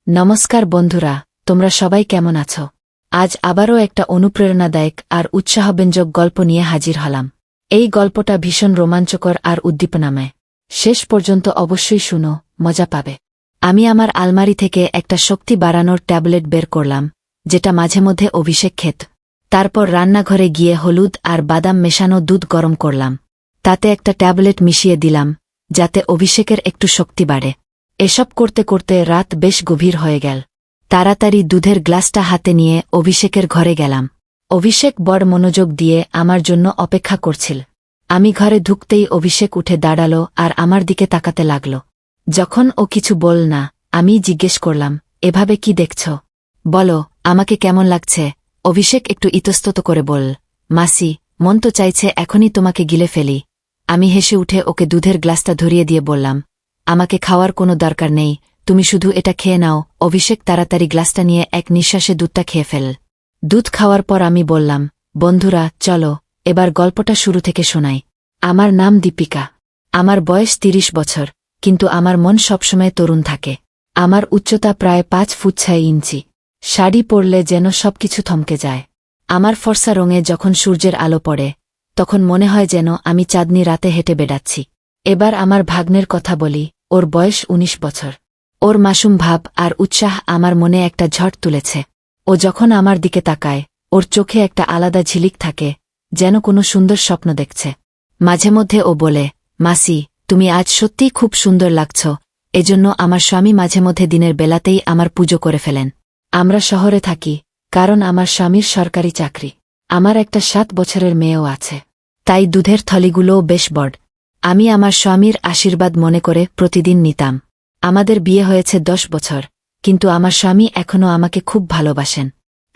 নমস্কার বন্ধুরা, তোমরা সবাই কেমন আছো? আজ আবারও একটা অনুপ্রেরণাদায়ক আর উৎসাহব্যঞ্জক গল্প নিয়ে হাজির হলাম। এই গল্পটা ভীষণ রোমাঞ্চকর আর উদ্দীপনাময়। শেষ পর্যন্ত অবশ্যই শুনো, মজা পাবে। আমি আমার আলমারি থেকে একটা শক্তি বাড়ানোর ট্যাবলেট বের করলাম, যেটা মাঝে মধ্যে অভিষেক খেত। তারপর রান্নাঘরে গিয়ে হলুদ আর বাদাম মেশানো দুধ গরম করলাম। তাতে একটা ট্যাবলেট মিশিয়ে দিলাম, যাতে অভিষেকের একটু শক্তি বাড়ে। এসব করতে করতে রাত বেশ গভীর হয়ে গেল। তাড়াতাড়ি দুধের গ্লাসটা হাতে নিয়ে অভিষেকের ঘরে গেলাম। অভিষেক বড় মনোযোগ দিয়ে আমার জন্য অপেক্ষা করছিল। আমি ঘরে ঢুকতেই অভিষেক উঠে দাঁড়াল আর আমার দিকে তাকাতে লাগল। যখন ও কিছু বল না, আমি জিজ্ঞেস করলাম, এভাবে কি দেখছ? বলো, আমাকে কেমন লাগছে? অভিষেক একটু ইতস্তত করে বলল, মাসি, মন তো চাইছে এখনই তোমাকে গিলে ফেলি। আমি হেসে উঠে ওকে দুধের গ্লাসটা ধরিয়ে দিয়ে বললাম, আমাকে খাওয়ার কোনো দরকার নেই, তুমি শুধু এটা খেয়ে নাও। অভিষেক তাড়াতাড়ি গ্লাসটা নিয়ে এক নিঃশ্বাসে দুধটা খেয়ে ফেল। দুধ খাওয়ার পর আমি বললাম, বন্ধুরা চলো, এবার গল্পটা শুরু থেকে শোনাই। আমার নাম দীপিকা। আমার বয়স ৩০ বছর, কিন্তু আমার মন সবসময় তরুণ থাকে। আমার উচ্চতা প্রায় ৫ ফুট ৬ ইঞ্চি। শাড়ি পরলে যেন সবকিছু থমকে যায়। আমার ফর্সা রঙে যখন সূর্যের আলো পড়ে, তখন মনে হয় যেন আমি চাঁদনি রাতে হেঁটে বেড়াচ্ছি। এবার আমার ভাগ্নের কথা বলি। ওর বয়স ১৯ বছর। ওর মাসুম ভাব আর উৎসাহ আমার মনে একটা ঝড় তুলেছে। ও যখন আমার দিকে তাকায়, ওর চোখে একটা আলাদা ঝিলিক থাকে, যেন কোনো সুন্দর স্বপ্ন দেখছে। মাঝে মধ্যে ও বলে, মাসি, তুমি আজ সত্যিই খুব সুন্দর লাগছ। এজন্য আমার স্বামী মাঝে মধ্যে দিনের বেলাতেই আমার পুজো করে ফেলেন। আমরা শহরে থাকি, কারণ আমার স্বামীর সরকারি চাকরি। আমার একটা ৭ বছরের মেয়েও আছে, তাই দুধের থলিগুলোও বেশ বড়। আমি আমার স্বামীর আশীর্বাদ মনে করে প্রতিদিন নিতাম। আমাদের বিয়ে হয়েছে ১০ বছর, কিন্তু আমার স্বামী এখনও আমাকে খুব ভালোবাসেন।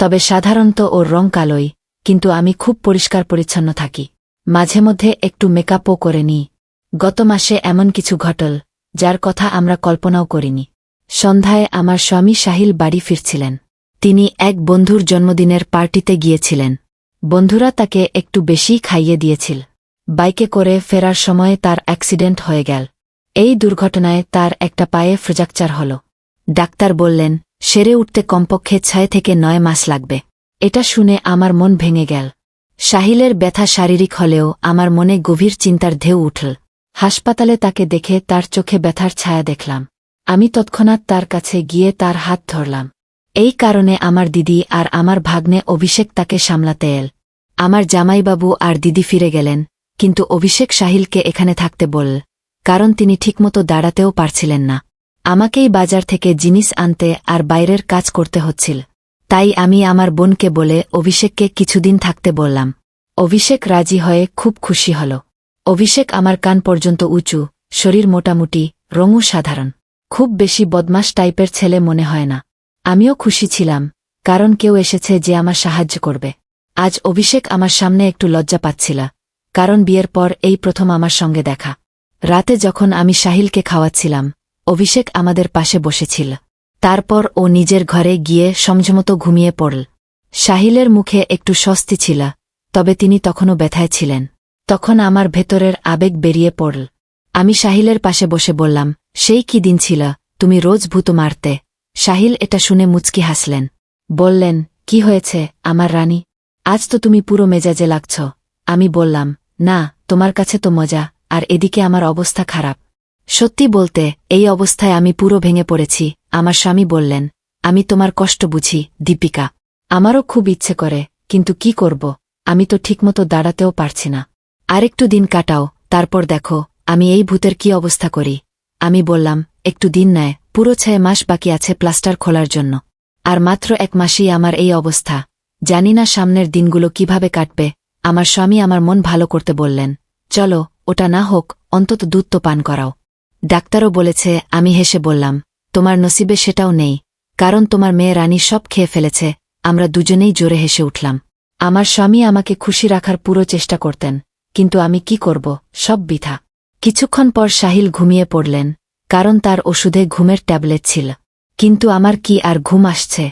তবে সাধারণত ওর রং কালোই, কিন্তু আমি খুব পরিষ্কার পরিচ্ছন্ন থাকি। মাঝে মধ্যে একটু মেকআপও করে নিই। গত মাসে এমন কিছু ঘটল, যার কথা আমরা কল্পনাও করিনি। সন্ধ্যায় আমার স্বামী সাহিল বাড়ি ফিরছিলেন। তিনি এক বন্ধুর জন্মদিনের পার্টিতে গিয়েছিলেন। বন্ধুরা তাকে একটু বেশি খাইয়ে দিয়েছিল। বাইকে করে ফেরার সময়ে তার অ্যাক্সিডেন্ট হয়ে গেল। এই দুর্ঘটনায় তার একটা পায়ে ফ্র্যাকচার হল। ডাক্তার বললেন, সেরে উঠতে কমপক্ষে ৬ থেকে ৯ মাস লাগবে। এটা শুনে আমার মন ভেঙে গেল। সাহিলের ব্যথা শারীরিক হলেও আমার মনে গভীর চিন্তার ঢেউ উঠল। হাসপাতালে তাকে দেখে তার চোখে ব্যথার ছায়া দেখলাম। আমি তৎক্ষণাৎ তার কাছে গিয়ে তার হাত ধরলাম। এই কারণে আমার দিদি আর আমার ভাগ্নে অভিষেক তাকে সামলাতে এল। আমার জামাইবাবু আর দিদি ফিরে গেলেন, কিন্তু অভিষেক সাহিলকে এখানে থাকতে বলল, কারণ তিনি ঠিকমতো দাঁড়াতেও পারছিলেন না। আমাকেই বাজার থেকে জিনিস আনতে আর বাইরের কাজ করতে হচ্ছিল। তাই আমি আমার বোনকে বলে অভিষেককে কিছুদিন থাকতে বললাম। অভিষেক রাজি হয়ে খুব খুশি হল। অভিষেক আমার কান পর্যন্ত উঁচু, শরীর মোটামুটি, রঙও সাধারণ। খুব বেশি বদমাশ টাইপের ছেলে মনে হয় না। আমিও খুশি ছিলাম, কারণ কেউ এসেছে যে আমার সাহায্য করবে। আজ অভিষেক আমার সামনে একটু লজ্জা পাচ্ছিল, কারণ বিয়ের পর এই প্রথম আমার সঙ্গে দেখা। রাতে যখন আমি সাহিলকে খাওয়াচ্ছিলাম, অভিষেক আমাদের পাশে বসেছিল। তারপর ও নিজের ঘরে গিয়ে সমঝমতো ঘুমিয়ে পড়ল। সাহিলের মুখে একটু স্বস্তি ছিল, তবে তিনি তখনও ব্যথায় ছিলেন। তখন আমার ভেতরের আবেগ বেরিয়ে পড়ল। আমি সাহিলের পাশে বসে বললাম, সেই কি দিন ছিল, তুমি রোজ ভূত মারতে। সাহিল এটা শুনে মুচকি হাসলেন। বললেন, কি হয়েছে আমার রানী? আজ তো তুমি পুরো মেজাজে লাগছ। আমি বললাম, না, তোমার কাছে তো মজা, আর এদিকে আমার অবস্থা খারাপ। সত্যি বলতে, এই অবস্থায় আমি পুরো ভেঙে পড়েছি। আমার স্বামী বললেন, আমি তোমার কষ্ট বুঝি দীপিকা। আমারও খুব ইচ্ছে করে, কিন্তু কি করব, আমি তো ঠিকমতো দাঁড়াতেও পারছি না। আরেকটু দিন কাটাও, তারপর দেখো আমি এই ভূতের কি অবস্থা করি। আমি বললাম, একটু দিন নেয়, পুরো ৬ মাস বাকি আছে প্লাস্টার খোলার জন্য। আর মাত্র ১ মাসেই আমার এই অবস্থা। জানি না সামনের দিনগুলো কিভাবে কাটবে। আমার স্বামী আমার মন ভালো করতে বললেন, চলো, ওটা না হোক, অন্তত দুধ তো পান করাও। ডাক্তারও বলেছে। আমি হেসে বললাম, তোমার নসিবে সেটাও নেই, কারণ তোমার মেয়ে রানী সব খেয়ে ফেলেছে। আমরা দুজনেই জোরে হেসে উঠলাম। আমার স্বামী আমাকে খুশি রাখার পুরো চেষ্টা করতেন, কিন্তু আমি কি করব, সব বৃথা। কিছুক্ষণ পর সাহিল ঘুমিয়ে পড়লেন, কারণ তার ওষুধে ঘুমের ট্যাবলেট ছিল। কিন্তু আমার কি আর ঘুম আসছে?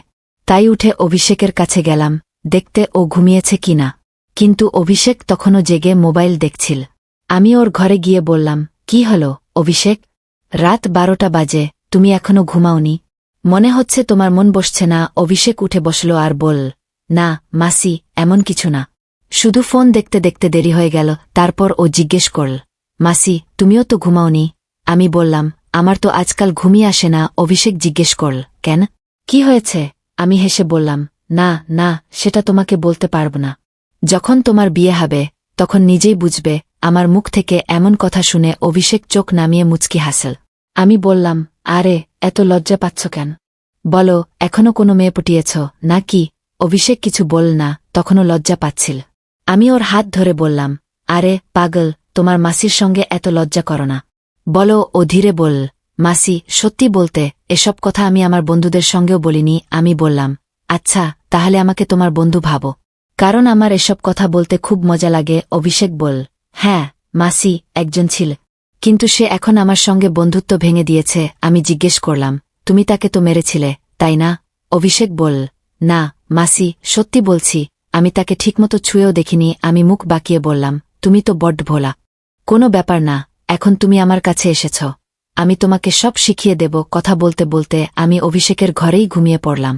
তাই উঠে অভিষেকের কাছে গেলাম, দেখতে ও ঘুমিয়েছে কিনা। কিন্তু অভিষেক তখনও জেগে মোবাইল দেখছিল। আমি ওর ঘরে গিয়ে বললাম, কি হলো অভিষেক? রাত ১২টা বাজে, তুমি এখনো ঘুমাওনি? মনে হচ্ছে তোমার মন বসছে না। অভিষেক উঠে বসল আর বল, না মাসি, এমন কিছু না। শুধু ফোন দেখতে দেখতে দেরি হয়ে গেল। তারপর ও জিজ্ঞেস করল, মাসি তুমিও তো ঘুমাওনি? আমি বললাম, আমার তো আজকাল ঘুমিয়ে আসে না। অভিষেক জিজ্ঞেস করল, কেন, কি হয়েছে? আমি হেসে বললাম, না না, সেটা তোমাকে বলতে পারব না। যখন তোমার বিয়ে হবে তখন নিজেই বুঝবে। আমার মুখ থেকে এমন কথা শুনে অভিষেক চোখ নামিয়ে মুচকি হাসল। আমি বললাম, আরে এত লজ্জা পাচ্ছ কেন? বলো, এখনো কোনো মেয়ে পটিয়েছ না কি? অভিষেক কিছু বল না, তখনও লজ্জা পাচ্ছিল। আমি ওর হাত ধরে বললাম, আরে পাগল, তোমার মাসির সঙ্গে এত লজ্জা করো না। বলো। ও ধীরে বল, মাসি সত্যি বলতে এসব কথা আমি আমার বন্ধুদের সঙ্গেও বলিনি। আমি বললাম, আচ্ছা তাহলে আমাকে তোমার বন্ধু ভাবো, কারণ আমার এসব কথা বলতে খুব মজা লাগে। অভিষেক বল, হ্যাঁ মাসি, একজন ছিল, কিন্তু সে এখন আমার সঙ্গে বন্ধুত্ব ভেঙে দিয়েছে। আমি জিজ্ঞেস করলাম, তুমি তাকে তো মেরেছিলে, তাই না? অভিষেক বল, না মাসি, সত্যি বলছি, আমি তাকে ঠিকমতো ছুঁয়েও দেখিনি। আমি মুখ বাঁকিয়ে বললাম, তুমি তো বড্ড ভোলা। কোনো ব্যাপার না, এখন তুমি আমার কাছে এসেছ, আমি তোমাকে সব শিখিয়ে দেব। কথা বলতে বলতে আমি অভিষেকের ঘরেই ঘুমিয়ে পড়লাম।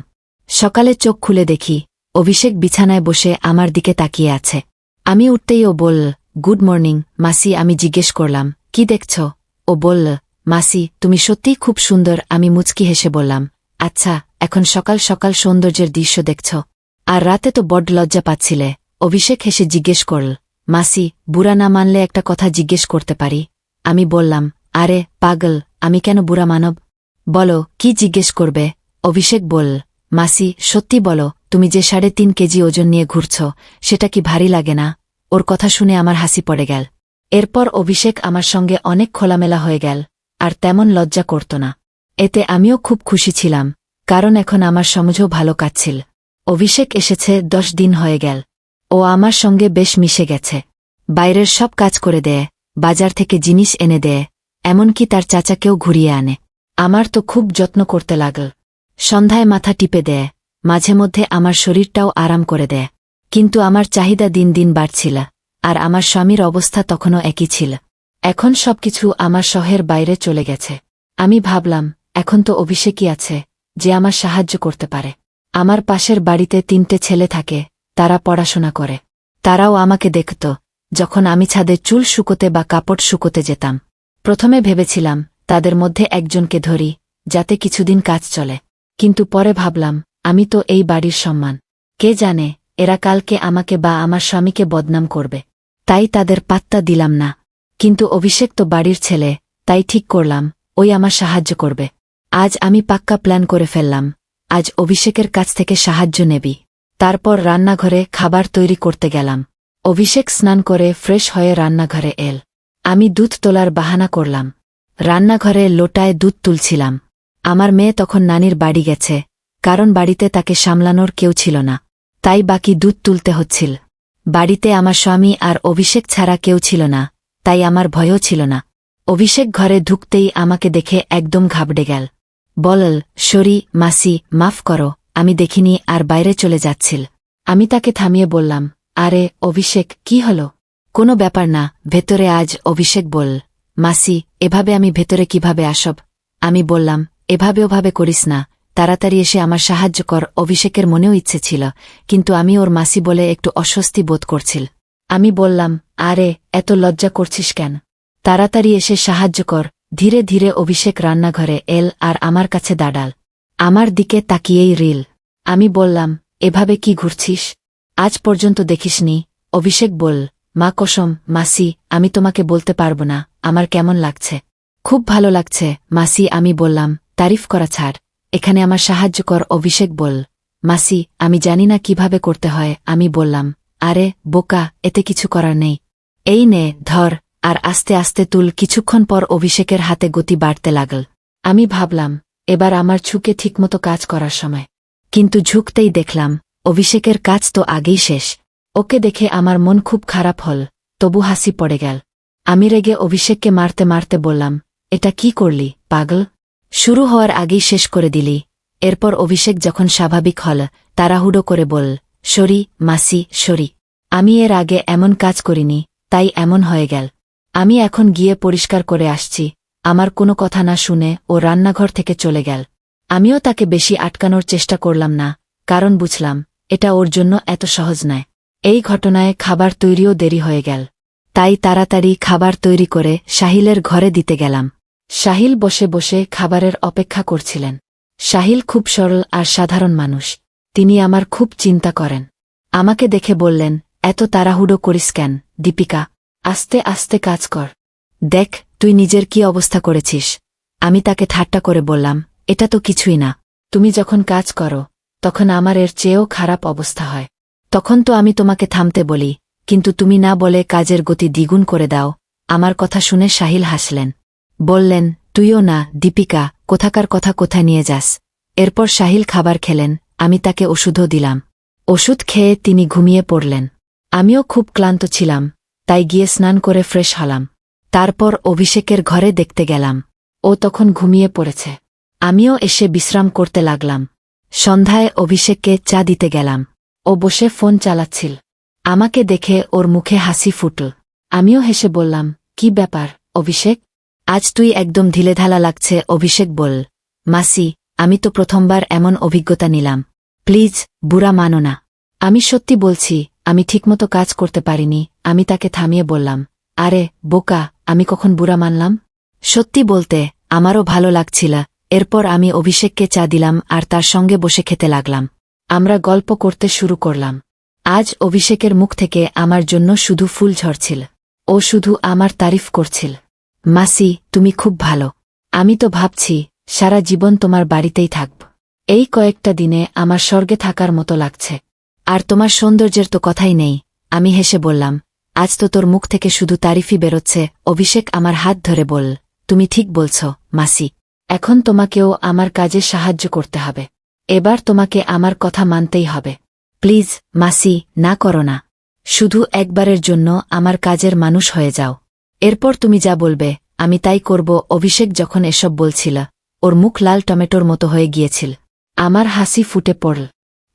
সকালে চোখ খুলে দেখি অভিষেক বিছানায় বসে আমার দিকে তাকিয়ে আছে। আমি উঠতেই ও বলল, গুড মর্নিং মাসি। আমি জিজ্ঞেস করলাম, কি দেখছ? ও বলল, মাসি তুমি সত্যিই খুব সুন্দর। আমি মুচকি হেসে বললাম, আচ্ছা এখন সকাল সকাল সৌন্দর্যের দৃশ্য দেখছ, আর রাতে তো বড্ড লজ্জা পাচ্ছিলে। অভিষেক হেসে জিজ্ঞেস করল, মাসি বুড়া না মানলে একটা কথা জিজ্ঞেস করতে পারি? আমি বললাম, আরে পাগল, আমি কেন বুড়া মানব? বলো, কি জিজ্ঞেস করবে? অভিষেক বল, মাসি সত্যি বলো, তুমি যে 3.5 কেজি ওজন নিয়ে ঘুরছ সেটা কি ভারী লাগে না? ওর কথা শুনে আমার হাসি পড়ে গেল। এরপর অভিষেক আমার সঙ্গে অনেক খোলামেলা হয়ে গেল, আর তেমন লজ্জা করত না। এতে আমিও খুব খুশি ছিলাম, কারণ এখন আমার সমাজও ভালো কাটছিল। অভিষেক এসেছে 10 দিন হয়ে গেল। ও আমার সঙ্গে বেশ মিশে গেছে। বাইরের সব কাজ করে দেয়, বাজার থেকে জিনিস এনে দেয়, এমনকি তার চাচাকেও ঘুরিয়ে আনে। আমার তো খুব যত্ন করতে লাগল। সন্ধ্যায় মাথা টিপে দেয়, মাঝে মধ্যে আমার শরীরটাও আরাম করে দেয়। কিন্তু আমার চাহিদা দিন দিন বাড়ছিল, আর আমার স্বামীর অবস্থা তখনও একই ছিল। এখন সবকিছু আমার সহের বাইরে চলে গেছে। আমি ভাবলাম, এখন তো অভিষেকই আছে যে আমার সাহায্য করতে পারে। আমার পাশের বাড়িতে 3টে ছেলে থাকে, তারা পড়াশোনা করে। তারাও আমাকে দেখত যখন আমি ছাদে চুল শুকোতে বা কাপড় শুকোতে যেতাম। প্রথমে ভেবেছিলাম তাদের মধ্যে একজনকে ধরি, যাতে কিছুদিন কাজ চলে। কিন্তু পরে ভাবলাম, আমি তো এই বাড়ির সম্মান, কে জানে এরা কালকে আমাকে বা আমার স্বামীকে বদনাম করবে। তাই তাদের পাত্তা দিলাম না। কিন্তু অভিষেক তো বাড়ির ছেলে, তাই ঠিক করলাম ওই আমার সাহায্য করবে। আজ আমি পাক্কা প্ল্যান করে ফেললাম, আজ অভিষেকের কাছ থেকে সাহায্য নেবি। তারপর রান্নাঘরে খাবার তৈরি করতে গেলাম। অভিষেক স্নান করে ফ্রেশ হয়ে রান্নাঘরে এল। আমি দুধ তোলার বাহানা করলাম। রান্নাঘরে লোটায় দুধ তুলছিলাম। আমার মেয়ে তখন নানির বাড়ি গেছে, কারণ বাড়িতে তাকে সামলানোর কেউ ছিল না, তাই বাকি দুধ তুলতে হচ্ছিল। বাড়িতে আমার স্বামী আর অভিষেক ছাড়া কেউ ছিল না, তাই আমার ভয়ও ছিল না। অভিষেক ঘরে ঢুকতেই আমাকে দেখে একদম ঘাবড়ে গেল। বলল, সরি মাসি, মাফ করো, আমি দেখিনি আর বাইরে চলে যাচ্ছিল। আমি তাকে থামিয়ে বললাম, আরে অভিষেক, কি হলো? কোনো ব্যাপার না, ভেতরে আজ। অভিষেক বলল, মাসি এভাবে আমি ভেতরে কিভাবে আসব? আমি বললাম, এভাবে ওভাবে করিস না, তাড়াতাড়ি এসে আমার সাহায্য কর। অভিষেকের মনেও ইচ্ছে ছিল, কিন্তু আমি ওর মাসি বলে একটু অস্বস্তি বোধ করছিল। আমি বললাম, আরে এত লজ্জা করছিস কেন? তাড়াতাড়ি এসে সাহায্য কর। ধীরে ধীরে অভিষেক রান্নাঘরে এল আর আমার কাছে দাঁড়াল। আমার দিকে তাকিয়েই রিল। আমি বললাম, এভাবে কি ঘুরছিস? আজ পর্যন্ত দেখিসনি। অভিষেক বল, মা কসম মাসি, আমি তোমাকে বলতে পারবো না আমার কেমন লাগছে। খুব ভালো লাগছে মাসি। আমি বললাম, তারিফ করা ছাড়, এখানে আমার সাহায্য কর। অভিষেক বল, মাসি আমি জানি না কিভাবে করতে হয়। আমি বললাম, আরে বোকা, এতে কিছু করার নেই, এই নে ধর, আর আস্তে আস্তে তুল। কিছুক্ষণ পর অভিষেকের হাতে গতি বাড়তে লাগল। আমি ভাবলাম, এবার আমার ঝুঁকে ঠিকমতো কাজ করার সময়। কিন্তু ঝুঁকতেই দেখলাম অভিষেকের কাজ তো আগেই শেষ। ওকে দেখে আমার মন খুব খারাপ হল, তবু হাসি পড়ে গেল। আমি রেগে অভিষেককে মারতে মারতে বললাম, এটা কি করলি পাগল? শুরু হওয়ার আগেই শেষ করে দিলি। এরপর অভিষেক যখন স্বাভাবিক হল, তাড়াহুড়ো করে বল, সরি মাসি, সরি, আমি এর আগে এমন কাজ করিনি, তাই এমন হয়ে গেল। আমি এখন গিয়ে পরিষ্কার করে আসছি। আমার কোনো কথা না শুনে ও রান্নাঘর থেকে চলে গেল। আমিও তাকে বেশি আটকানোর চেষ্টা করলাম না, কারণ বুঝলাম এটা ওর জন্য এত সহজ নয়। এই ঘটনায় খাবার তৈরিও দেরি হয়ে গেল। তাই তাড়াতাড়ি খাবার তৈরি করে সাহিলের ঘরে দিতে গেলাম। সাহিল বসে বসে খাবারের অপেক্ষা করছিলেন। সাহিল খুব সরল আর সাধারণ মানুষ। তিনি আমার খুব চিন্তা করেন। আমাকে দেখে বললেন, এত তাড়াহুড়ো করিস কেন দীপিকা, আস্তে আস্তে কাজ কর। দেখ তুই নিজের কি অবস্থা করেছিস। আমি তাকে ঠাট্টা করে বললাম, এটা তো কিছুই না। তুমি যখন কাজ করো তখন আমার এর চেয়েও খারাপ অবস্থা হয়। তখন তো আমি তোমাকে থামতে বলি, কিন্তু তুমি না বলে কাজের গতি দ্বিগুণ করে দাও। আমার কথা শুনে সাহিল হাসলেন। বললেন, তুইও না দীপিকা, কোথাকার কথা কোথায় নিয়ে যাস। এরপর সাহিল খাবার খেলেন, আমি তাকে ওষুধও দিলাম। ওষুধ খেয়ে তিনি ঘুমিয়ে পড়লেন। আমিও খুব ক্লান্ত ছিলাম, তাই গিয়ে স্নান করে ফ্রেশ হলাম। তারপর অভিষেকের ঘরে দেখতে গেলাম। ও তখন ঘুমিয়ে পড়েছে। আমিও এসে বিশ্রাম করতে লাগলাম। সন্ধ্যায় অভিষেককে চা দিতে গেলাম। ও বসে ফোন চালাচ্ছিল। আমাকে দেখে ওর মুখে হাসি ফুটল। আমিও হেসে বললাম, কি ব্যাপার অভিষেক, আজ তুই একদম ঢিলেঢালা লাগছে। অভিষেক বল, মাসি, আমি তো প্রথমবার এমন অভিজ্ঞতা নিলাম। প্লিজ বুড়া মানো না। আমি সত্যি বলছি, আমি ঠিকমতো কাজ করতে পারিনি। আমি তাকে থামিয়ে বললাম, আরে বোকা, আমি কখন বুড়া মানলাম। সত্যি বলতে আমারও ভালো লাগছিল। এরপর আমি অভিষেককে চা দিলাম আর তার সঙ্গে বসে খেতে লাগলাম। আমরা গল্প করতে শুরু করলাম। আজ অভিষেকের মুখ থেকে আমার জন্য শুধু ফুল ঝরছিল। ও শুধু আমার তারিফ করছিল। মাসি, তুমি খুব ভালো। আমি তো ভাবছি সারা জীবন তোমার বাড়িতেই থাকব। এই কয়েকটা দিনে আমার স্বর্গে থাকার মতো লাগছে। আর তোমার সৌন্দর্যের তো কথাই নেই। আমি হেসে বললাম, আজ তো তোর মুখ থেকে শুধু তারিফই বেরোচ্ছে। অভিষেক আমার হাত ধরে বল, তুমি ঠিক বলছ মাসি। এখন তোমাকেও আমার কাজে সাহায্য করতে হবে। এবার তোমাকে আমার কথা মানতেই হবে। প্লিজ মাসি, না করো না। শুধু একবারের জন্য আমার কাজের মানুষ হয়ে যাও। এরপর তুমি যা বলবে আমি তাই করব। অভিষেক যখন এসব বলছিল ওর মুখ লাল টমেটোর মতো হয়ে গিয়েছিল। আমার হাসি ফুটে পড়ল।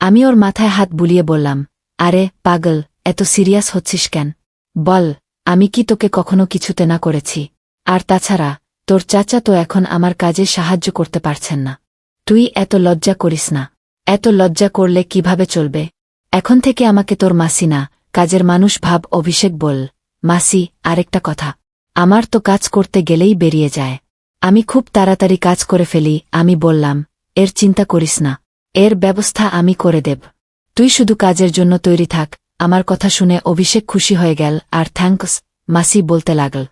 আমি ওর মাথায় হাত বুলিয়ে বললাম, আরে পাগল, এত সিরিয়াস হচ্ছিস কেন। বল, আমি কি তোকে কখনো কিছুতে না করেছি। আর তাছাড়া তোর চাচা তো এখন আমার কাজে সাহায্য করতে পারছেন না। তুই এত লজ্জা করিস না। এত লজ্জা করলে কিভাবে চলবে। এখন থেকে আমাকে তোর মাসি না, কাজের মানুষ ভাব। অভিষেক বল, মাসি, আরেকটা কথা, আমার তো কাজ করতে গেলেই বেরিয়ে যায়। আমি খুব তাড়াতাড়ি কাজ করে ফেলি। আমি বললাম, এর চিন্তা করিস না, এর ব্যবস্থা আমি করে দেব। তুই শুধু কাজের জন্য তৈরি থাক। আমার কথা শুনে অভিষেক খুশি হয়ে গেল আর থ্যাঙ্কস মাসি বলতে লাগল।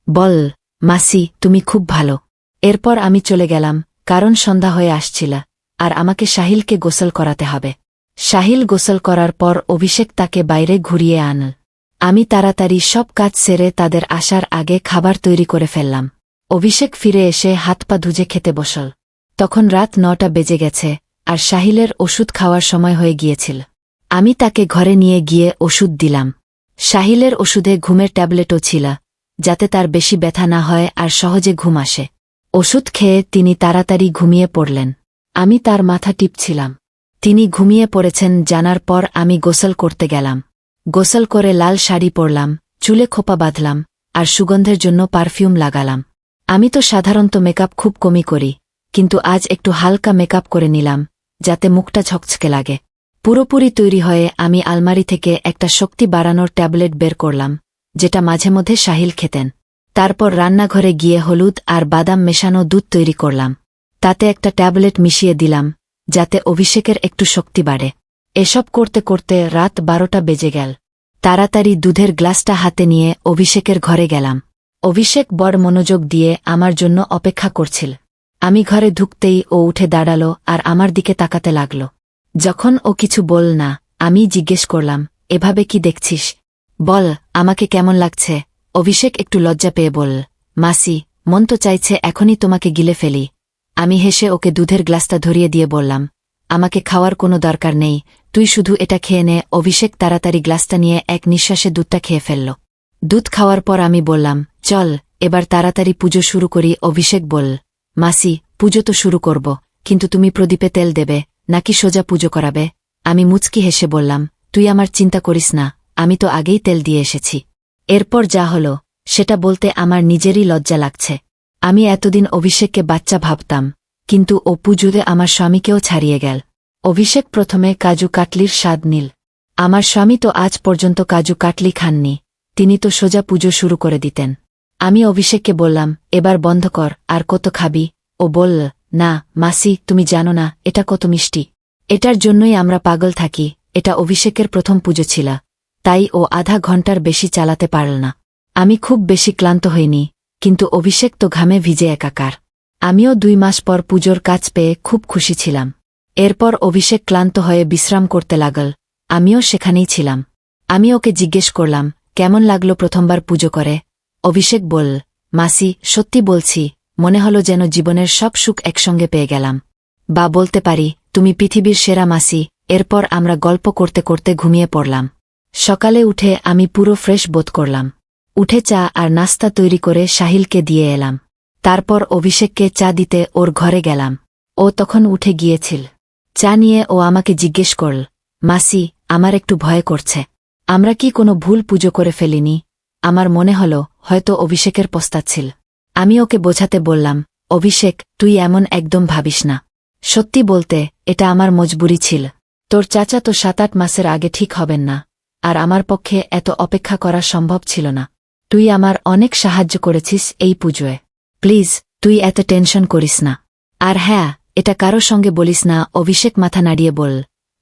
বল, মাসি, তুমি খুব ভালো। এরপর আমি চলে গেলাম, কারণ সন্ধ্যা হয়ে আসছিল আর আমাকে সাহিলকে গোসল করাতে হবে। সাহিল গোসল করার পর অভিষেক তাকে বাইরে ঘুরিয়ে আনল। আমি তাড়াতাড়ি সব কাজ সেরে তাদের আসার আগে খাবার তৈরি করে ফেললাম। অভিষেক ফিরে এসে হাত পা ধুজে খেতে বসল। তখন রাত 9টা বেজে গেছে আর সাহিলের ওষুধ খাওয়ার সময় হয়ে গিয়েছিল। আমি তাকে ঘরে নিয়ে গিয়ে ওষুধ দিলাম। সাহিলের ওষুধে ঘুমের ট্যাবলেটও ছিল, যাতে তার বেশি ব্যথা না হয় আর সহজে ঘুম আসে। ওষুধ খেয়ে তিনি তাড়াতাড়ি ঘুমিয়ে পড়লেন। আমি তার মাথা টিপছিলাম। তিনি ঘুমিয়ে পড়েছেন জানার পর আমি গোসল করতে গেলাম। গোসল করে লাল শাড়ি পরলাম, চুলে খোপা বাঁধলাম আর সুগন্ধের জন্য পারফিউম লাগালাম। আমি তো সাধারণত মেকআপ খুব কমই করি, কিন্তু আজ একটু হালকা মেকআপ করে নিলাম, যাতে মুখটা ঝকঝকে লাগে। পুরোপুরি তৈরি হয়ে আমি আলমারি থেকে একটা শক্তি বাড়ানোর ট্যাবলেট বের করলাম, যেটা মাঝে মধ্যে সাহিল খেতেন। তারপর রান্নাঘরে গিয়ে হলুদ আর বাদাম মেশানো দুধ তৈরি করলাম। তাতে একটা ট্যাবলেট মিশিয়ে দিলাম, যাতে অভিষেকের একটু শক্তি বাড়ে। এসব করতে করতে রাত 12টা বেজে গেল। তাড়াতাড়ি দুধের গ্লাসটা হাতে নিয়ে অভিষেকের ঘরে গেলাম। অভিষেক বড় মনোযোগ দিয়ে আমার জন্য অপেক্ষা করছিল। আমি ঘরে ঢুকতেই ও উঠে দাঁড়াল আর আমার দিকে তাকাতে লাগল। যখন ও কিছু বল না, আমি জিজ্ঞেস করলাম, এভাবে কি দেখছিস? বল, আমাকে কেমন লাগছে? অভিষেক একটু লজ্জা পেয়ে বল, মাসি, মন তো চাইছে এখনই তোমাকে গিলে ফেলি। আমি হেসে ওকে দুধের গ্লাসটা ধরিয়ে দিয়ে বললাম, আমাকে খাওয়ার কোনো দরকার নেই, তুই শুধু এটা খেয়ে নে। অভিষেক তাড়াতাড়ি গ্লাসটা নিয়ে এক নিঃশ্বাসে দুধটা খেয়ে ফেলল। দুধ খাওয়ার পর আমি বললাম, চল এবার তাড়াতাড়ি পুজো শুরু করি। অভিষেক বল, মাসি, পুজো তো শুরু করব, কিন্তু তুমি প্রদীপে তেল দেবে নাকি সোজা পুজো করাবে? আমি মুচকি হেসে বললাম, তুই আমার চিন্তা করিস না, আমি তো আগেই তেল দিয়ে এসেছি। এরপর যা হলো সেটা বলতে আমার নিজেরই লজ্জা লাগছে। আমি এতদিন অভিষেককে বাচ্চা ভাবতাম, কিন্তু ও পুজোতে আমার স্বামীকেও ছাড়িয়ে গেল। অভিষেক প্রথমে কাজু কাটলির স্বাদ নিল। আমার স্বামী তো আজ পর্যন্ত কাজু কাটলি খাননি, তিনি তো সোজা পুজো শুরু করে দিতেন। আমি অভিষেককে বললাম, এবার বন্ধ কর, আর কত খাবি? ও বলল, না মাসি, তুমি জানো না এটা কত মিষ্টি। এটার জন্যই আমরা পাগল থাকি। এটা অভিষেকের প্রথম পুজো ছিল, তাই ও আধা ঘন্টার বেশি চালাতে পারল না। আমি খুব বেশি ক্লান্ত হইনি, কিন্তু অভিষেক তো ঘামে ভিজে একাকার। আমিও 2 মাস পর পুজোর কাজ পেয়ে খুব খুশি ছিলাম। এরপর অভিষেক ক্লান্ত হয়ে বিশ্রাম করতে লাগল, আমিও সেখানেই ছিলাম। আমি ওকে জিজ্ঞেস করলাম, কেমন লাগলো প্রথমবার পুজো করে? অভিষেক বলল, মাসি, সত্যি বলছি, মনে হলো যেন জীবনের সব সুখ একসঙ্গে পেয়ে গেলাম। বা বলতে পারি, তুমি পৃথিবীর সেরা মাসি। এরপর আমরা গল্প করতে করতে ঘুমিয়ে পড়লাম। সকালে উঠে আমি পুরো ফ্রেশ বোধ করলাম। উঠে চা আর নাস্তা তৈরি করে সাহিলকে দিয়ে এলাম। তারপর অভিষেককে চা দিতে ওর ঘরে গেলাম। ও তখন উঠে গিয়েছিল। চা নিয়ে ও আমাকে জিজ্ঞেস করল, মাসি, আমার একটু ভয় করছে। আমরা কি কোনো ভুল পুজো করে ফেলিনি? আমার মনে হল হয়তো অভিষেকের পস্তাচ্ছিল। আমি ওকে বোঝাতে বললাম, অভিষেক, তুই এমন একদম ভাবিস না। সত্যি বলতে এটা আমার মজবুরি ছিল। তোর চাচা তো 7-8 মাসের আগে ঠিক হবেন না, আর আমার পক্ষে এত অপেক্ষা করা সম্ভব ছিল না। তুই আমার অনেক সাহায্য করেছিস এই পুজোয়। প্লিজ, তুই এত টেনশন করিস না। আর হ্যাঁ, এটা কারো সঙ্গে বলিস না। অভিষেক মাথা নাড়িয়ে বল,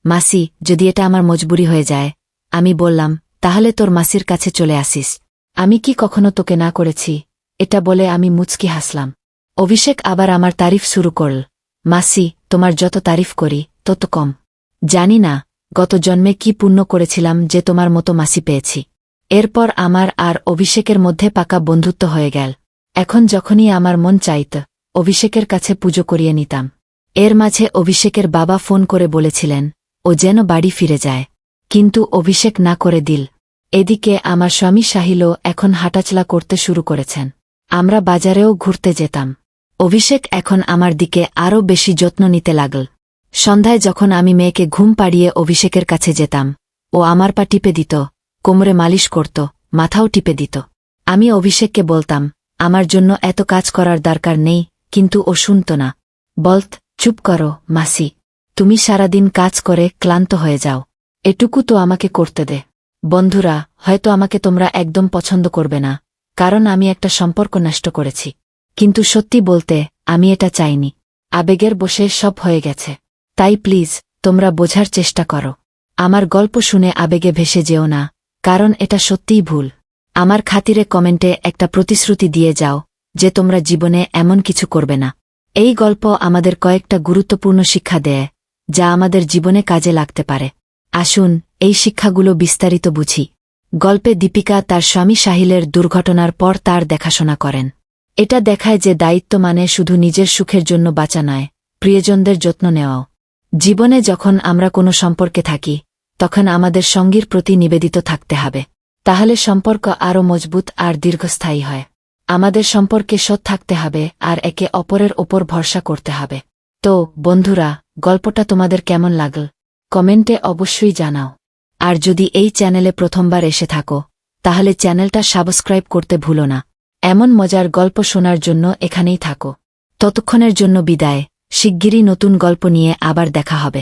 মাসি, যদি এটা আমার মজবুরি হয়ে যায়? আমি বললাম, তাহলে তোর মাসির কাছে চলে আসিস। আমি কি কখনো তোকে না করেছি? এটা বলে আমি মুচকি হাসলাম। অভিষেক আবার আমার তারিফ শুরু করল। মাসি, তোমার যত তারিফ করি তত কম। জানি না গত জন্মে কি পুণ্য করেছিলাম যে তোমার মতো মাসি পেয়েছি। এরপর আমার আর অভিষেকের মধ্যে পাকা বন্ধুত্ব হয়ে গেল। এখন যখনই আমার মন চাইত, অভিষেকের কাছে পুজো করিয়ে নিতাম। এর মাঝে অভিষেকের বাবা ফোন করে বলেছিলেন ও যেন বাড়ি ফিরে যায়, কিন্তু অভিষেক না করে দিল। এদিকে আমার স্বামী সাহিলও এখন হাঁটাচলা করতে শুরু করেছেন। আমরা বাজারেও ঘুরতে যেতাম। অভিষেক এখন আমার দিকে আরও বেশি যত্ন নিতে লাগল। সন্ধ্যায় যখন আমি মেয়েকে ঘুম পাড়িয়ে অভিষেকের কাছে যেতাম, ও আমার পা টিপে দিত, কোমরে মালিশ করত, মাথাও টিপে দিত। আমি অভিষেককে বলতাম, আমার জন্য এত কাজ করার দরকার নেই, কিন্তু ও শুনত না। বলত, চুপ করো মাসি, তুমি সারাদিন কাজ করে ক্লান্ত হয়ে যাও, এটুকু তো আমাকে করতে দে। বন্ধুরা, হয়তো আমাকে তোমরা একদম পছন্দ করবে না, কারণ আমি একটা সম্পর্ক নষ্ট করেছি। কিন্তু সত্যি বলতে আমি এটা চাইনি। আবেগের বশে সব হয়ে গেছে। তাই প্লিজ, তোমরা বোঝার চেষ্টা করো। আমার গল্প শুনে আবেগে ভেসে যেও না, কারণ এটা সত্যিই ভুল। আমার খাতিরে কমেন্টে একটা প্রতিশ্রুতি দিয়ে যাও যে তোমরা জীবনে এমন কিছু করবে না। এই গল্প আমাদের কয়েকটা গুরুত্বপূর্ণ শিক্ষা দেয়, যা আমাদের জীবনে কাজে লাগতে পারে। আসুন এই শিক্ষাগুলো বিস্তারিত বুঝি। গল্পে দীপিকা তার স্বামী সাহিলের দুর্ঘটনার পর তার দেখাশোনা করেন। এটা দেখায় যে দায়িত্ব মানে শুধু নিজের সুখের জন্য বাঁচা নয়, প্রিয়জনদের যত্ন নেওয়াও। জীবনে যখন আমরা কোনো সম্পর্কে থাকি, তখন আমাদের সঙ্গীর প্রতি নিবেদিত থাকতে হবে। তাহলে সম্পর্ক আরও মজবুত আর দীর্ঘস্থায়ী হয়। আমাদের সম্পর্কে সৎ থাকতে হবে আর একে অপরের ওপর ভরসা করতে হবে। তো বন্ধুরা, গল্পটা তোমাদের কেমন লাগল কমেন্টে অবশ্যই জানাও। আর যদি এই চ্যানেলে প্রথমবার এসে থাকো, তাহলে চ্যানেলটা সাবস্ক্রাইব করতে ভুলো না। এমন মজার গল্প শোনার জন্য এখানেই থাকো। ততক্ষণের জন্য বিদায়। শিগগিরই নতুন গল্প নিয়ে আবার দেখা হবে।